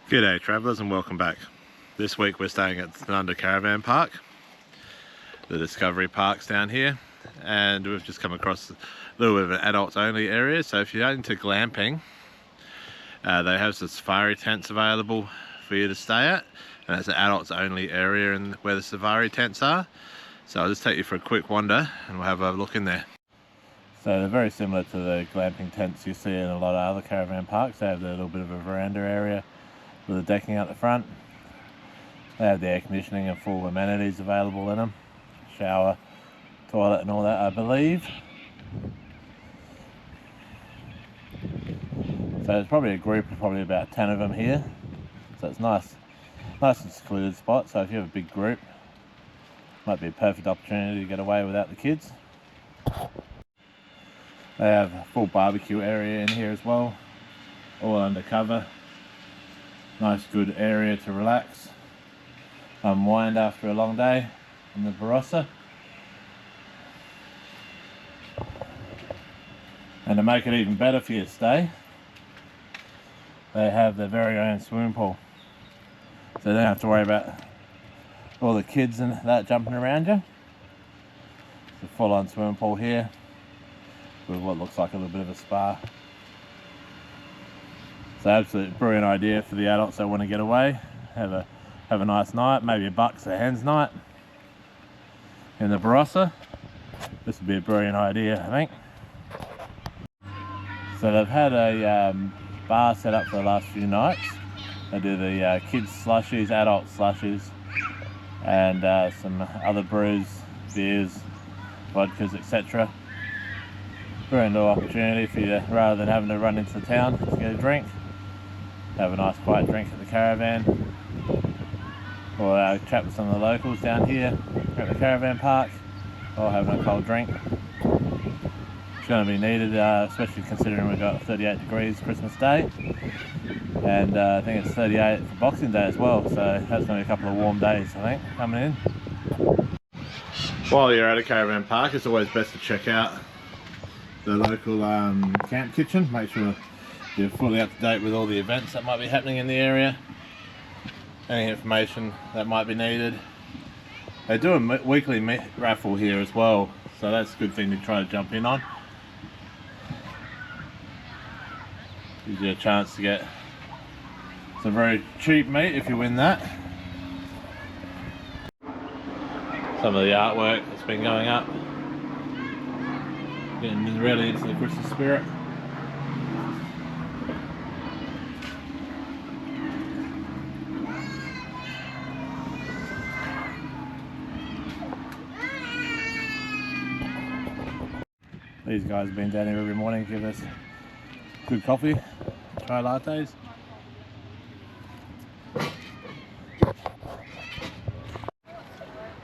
G'day travellers and welcome back. This week we're staying at Tanunda Caravan Park. The Discovery Park's down here, and we've just come across a little bit of an adults only area. So if you're into glamping, they have some safari tents available for you to stay at, and it's an adults only area and where the safari tents are. So I'll just take you for a quick wander and we'll have a look in there. So they're very similar to the glamping tents you see in a lot of other caravan parks. They have a little bit of a veranda area with the decking out the front. They have the air conditioning and full amenities available in them. Shower, toilet and all that, I believe. So there's probably a group of probably about 10 of them here. So it's nice and secluded spot. So if you have a big group, might be a perfect opportunity to get away without the kids. They have a full barbecue area in here as well, all undercover. Nice good area to relax, unwind after a long day in the Barossa. And to make it even better for your stay, they have their very own swimming pool. So you don't have to worry about all the kids and that jumping around you. It's a full-on swimming pool here with what looks like a little bit of a spa. So absolutely brilliant idea for the adults that want to get away, have a nice night, maybe a bucks or hens night in the Barossa. This would be a brilliant idea, I think. So they've had a bar set up for the last few nights. They do the kids slushies, adult slushies, and some other brews, beers, vodkas, etc. Brilliant little opportunity for you, rather than having to run into the town to get a drink. Have a nice quiet drink at the caravan, or chat with some of the locals down here at the caravan park, or having a cold drink. It's going to be needed, especially considering we've got 38 degrees Christmas Day, and I think it's 38 for Boxing Day as well, so that's going to be a couple of warm days, I think, coming in. While you're at a caravan park, it's always best to check out the local camp kitchen. Make sure you're fully up to date with all the events that might be happening in the area, any information that might be needed. They do a weekly raffle here as well, so that's a good thing to try to jump in on. Gives you a chance to get some very cheap meat if you win that. Some of the artwork that's been going up, getting really into the Christmas spirit. These guys have been down here every morning to give us good coffee, chai lattes.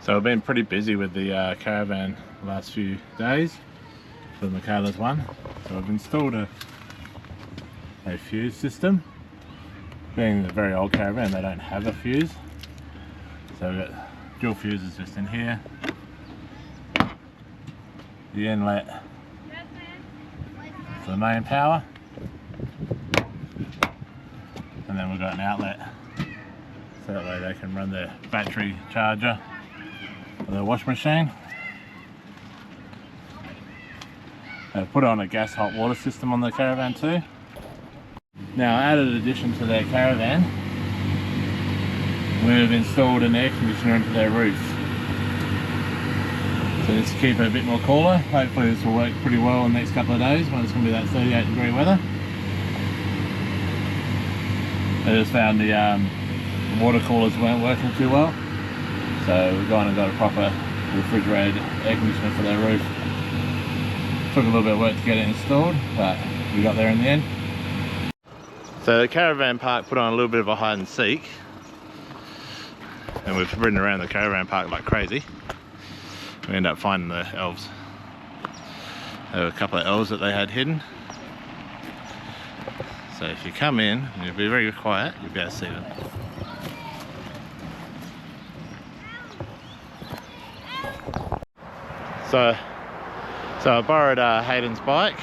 So we've been pretty busy with the caravan the last few days for the Michaela's one. So I've installed a fuse system. Being a very old caravan, they don't have a fuse. So we've got dual fuses just in here. The inlet for the main power, and then we've got an outlet so that way they can run their battery charger for the wash machine. They've put on a gas hot water system on the caravan too. Now, added addition to their caravan, we've installed an air conditioner into their roof. So just to keep it a bit more cooler. Hopefully this will work pretty well in the next couple of days when it's going to be that 38 degree weather. I just found the water coolers weren't working too well, so we've gone and got a proper refrigerated air conditioner for their roof. Took a little bit of work to get it installed, but we got there in the end. So the caravan park put on a little bit of a hide and seek, and we've ridden around the caravan park like crazy. We ended up finding the elves. There were a couple of elves that they had hidden. So if you come in, and you'll be very quiet, you'll be able to see them. So I borrowed Hayden's bike,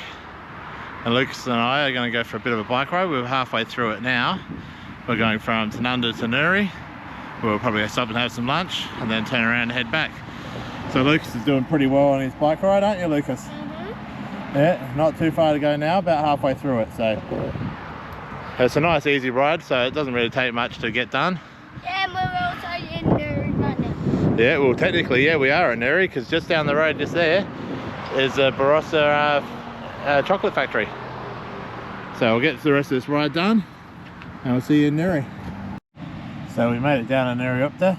and Lucas and I are going to go for a bit of a bike ride. We're halfway through it now, we're going from Tanunda to Nuri. We'll probably stop and have some lunch and then turn around and head back. So Lucas is doing pretty well on his bike ride, aren't you, Lucas? Yeah, not too far to go now, about halfway through it. So it's a nice easy ride, so it doesn't really take much to get done. Yeah, we're also in Nuri right now. Yeah, well technically, yeah, we are in Nuri, because just down the road just there is a Barossa chocolate factory. So we'll get the rest of this ride done and we'll see you in Nuri. So we made it down to Nuri up there,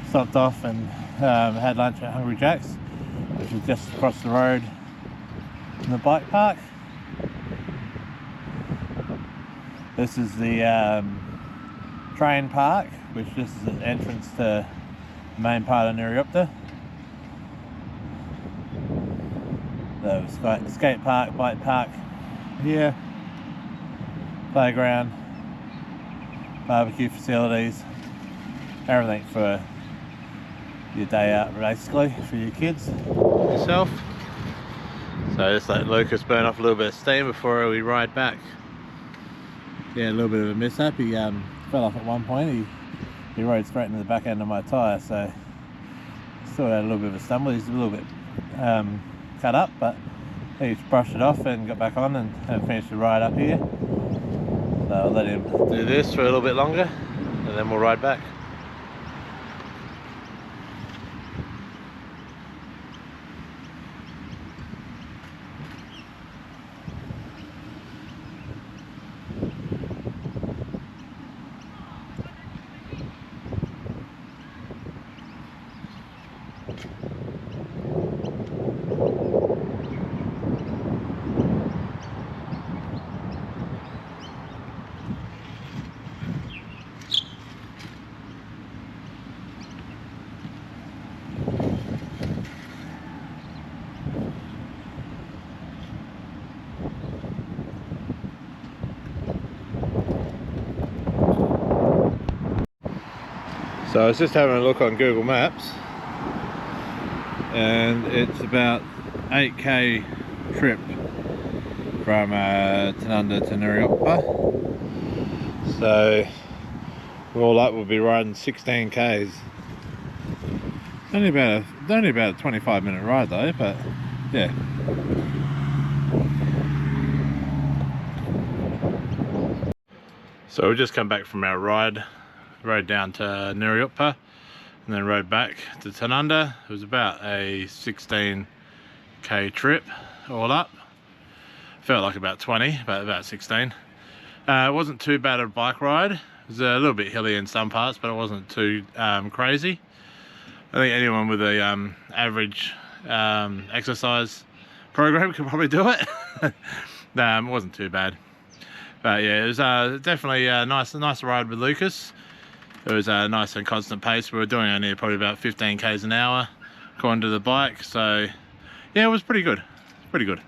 stopped off and had lunch at Hungry Jack's, which is just across the road from the bike park. This is the train park, which this is the entrance to the main part of Nuriupta. The skate park, bike park here, playground, barbecue facilities, everything for your day out basically, for your kids. Yourself. So just let Lucas burn off a little bit of steam before we ride back. Yeah, a little bit of a mishap. He fell off at one point. He rode straight into the back end of my tyre, so still had a little bit of a stumble. He's a little bit cut up, but he brushed it off and got back on and finished the ride up here. So I'll let him do this for a little bit longer and then we'll ride back. So I was just having a look on Google Maps and it's about 8k trip from Tanunda to Nuriuppa. So all up we'll be riding 16 k's. Only about a 25-minute ride though, but yeah. So we just come back from our rode down to Nuriuppa and then rode back to Tanunda. It was about a 16k trip all up. Felt like about 20, but about 16. It wasn't too bad a bike ride. It was a little bit hilly in some parts, but it wasn't too crazy. I think anyone with a average exercise program could probably do it. It wasn't too bad. But yeah, it was definitely a nice ride with Lucas. It was a nice and constant pace. We were doing only probably about 15 k's an hour according to the bike. So yeah, it was pretty good. Pretty good.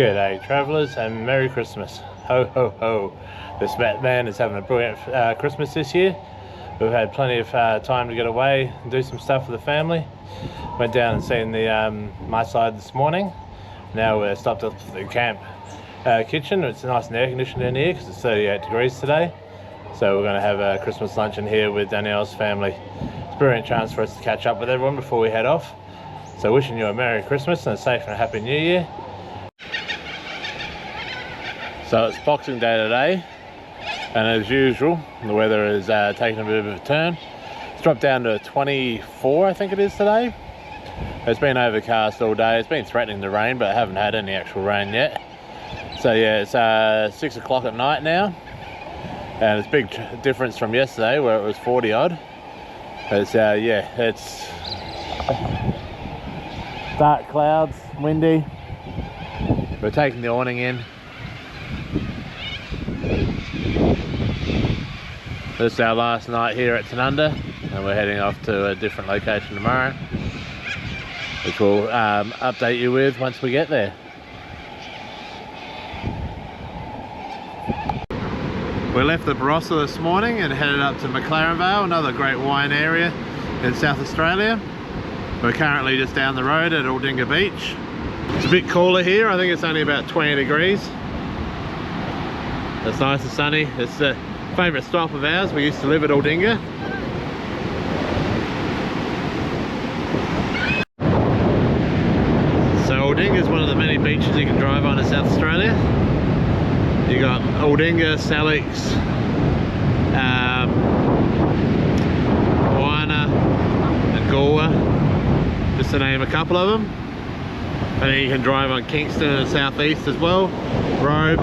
G'day travellers and Merry Christmas. Ho ho ho. This man is having a brilliant Christmas this year. We've had plenty of time to get away and do some stuff with the family. Went down and seen the my side this morning. Now we're stopped at the camp kitchen. It's nice and air conditioned in here because it's 38 degrees today. So we're going to have a Christmas lunch in here with Danielle's family. It's a brilliant chance for us to catch up with everyone before we head off. So wishing you a Merry Christmas and a safe and happy New Year. So it's Boxing Day today, and as usual, the weather is taking a bit of a turn. It's dropped down to 24, I think it is today. It's been overcast all day. It's been threatening to rain, but I haven't had any actual rain yet. So yeah, it's 6 o'clock at night now, and it's a big difference from yesterday where it was 40 odd. It's yeah, it's dark clouds, windy. We're taking the awning in. This is our last night here at Tanunda, and we're heading off to a different location tomorrow, which we'll update you with once we get there. We left the Barossa this morning and headed up to Mclaren Vale, another great wine area in South Australia. We're currently just down the road at Aldinga Beach. It's a bit cooler here. I think it's only about 20 degrees. It's nice and sunny. It's a favourite stop of ours. We used to live at Aldinga. So Aldinga is one of the many beaches you can drive on in South Australia. You got Aldinga, Salix, Waina and Galwa, just to name a couple of them. And then you can drive on Kingston and Southeast as well, Robe.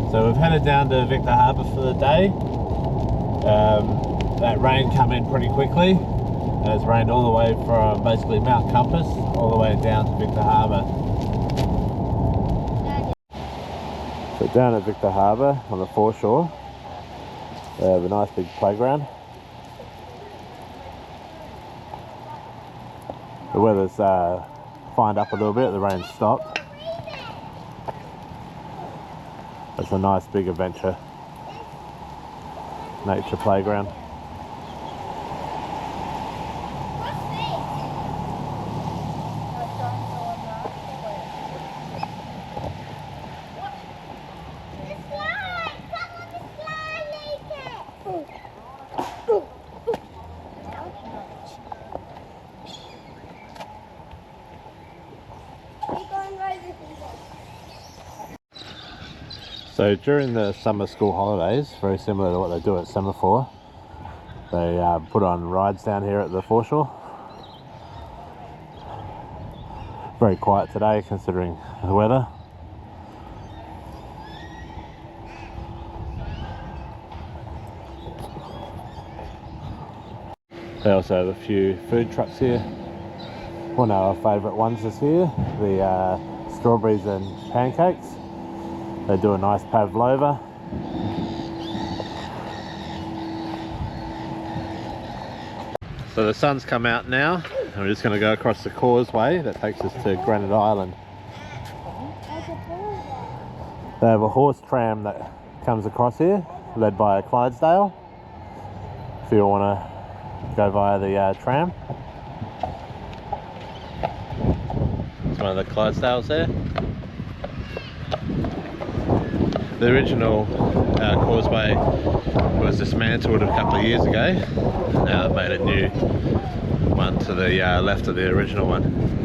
So we've headed down to Victor Harbor for the day. That rain come in pretty quickly, and it's rained all the way from basically Mount Compass all the way down to Victor Harbor. So down at Victor Harbor on the foreshore, they have a nice big playground. The weather's fined up a little bit, the rain's stopped. It's a nice big adventure nature playground. So during the summer school holidays, very similar to what they do at Semaphore, They put on rides down here at the foreshore. Very quiet today considering the weather. They also have a few food trucks here. One of our favourite ones is here, the strawberries and pancakes. They do a nice pavlova. So the sun's come out now, and we're just going to go across the causeway that takes us to Granite Island. They have a horse tram that comes across here, led by a Clydesdale, if you want to go via the tram. It's one of the Clydesdales there. The original causeway was dismantled a couple of years ago. Now they've made a new one to the left of the original one.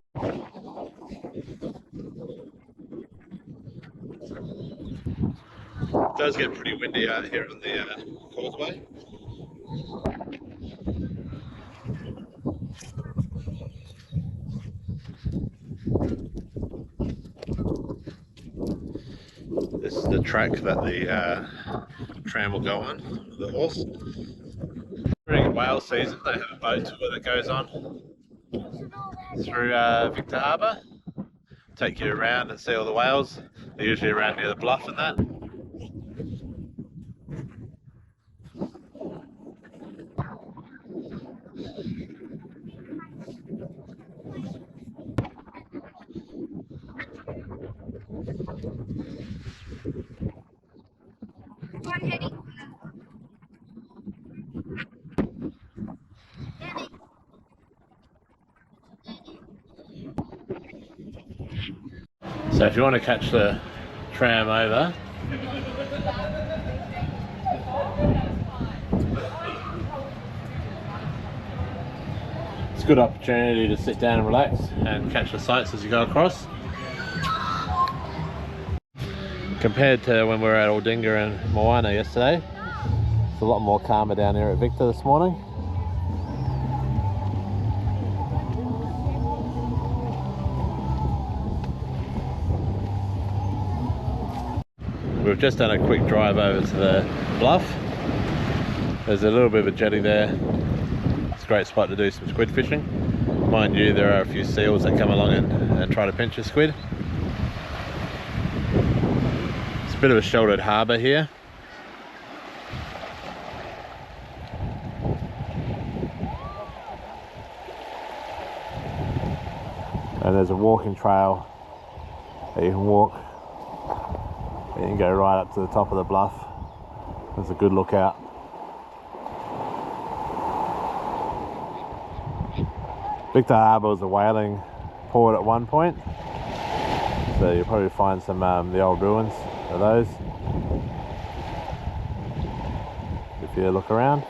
It does get pretty windy out here on the causeway. This is the track that the tram will go on, the horse. During whale season, they have a boat tour that goes on through Victor Harbor. Take you around and see all the whales. They're usually around near the bluff and that. So if you want to catch the tram over, it's a good opportunity to sit down and relax and catch the sights as you go across. Compared to when we were at Aldinga and Moana yesterday, it's a lot more calmer down here at Victor this morning. We've just done a quick drive over to the bluff. There's a little bit of a jetty there. It's a great spot to do some squid fishing. Mind you, there are a few seals that come along and try to pinch a squid. It's a bit of a sheltered harbour here. And there's a walking trail that you can walk. You can go right up to the top of the bluff. There's a good lookout. Victor Harbor was a whaling port at one point, so you'll probably find some the old ruins of those if you look around.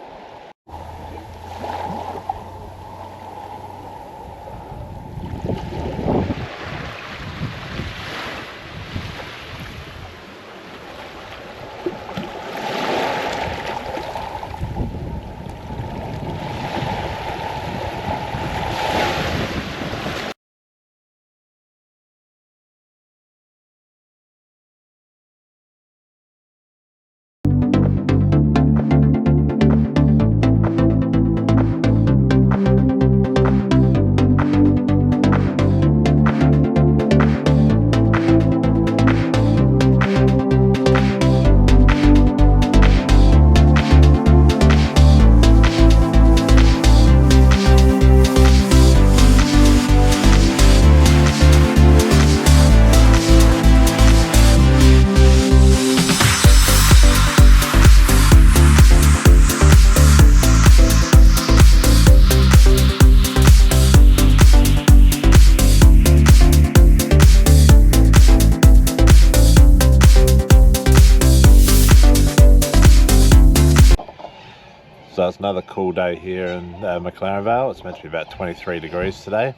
So it's another cool day here in Mclaren Vale. It's meant to be about 23 degrees today.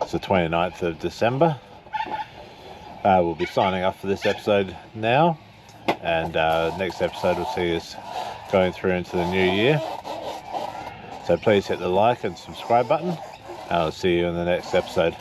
It's the 29th of December. We'll be signing off for this episode now, and next episode we'll see us going through into the new year. So please hit the like and subscribe button. I'll see you in the next episode.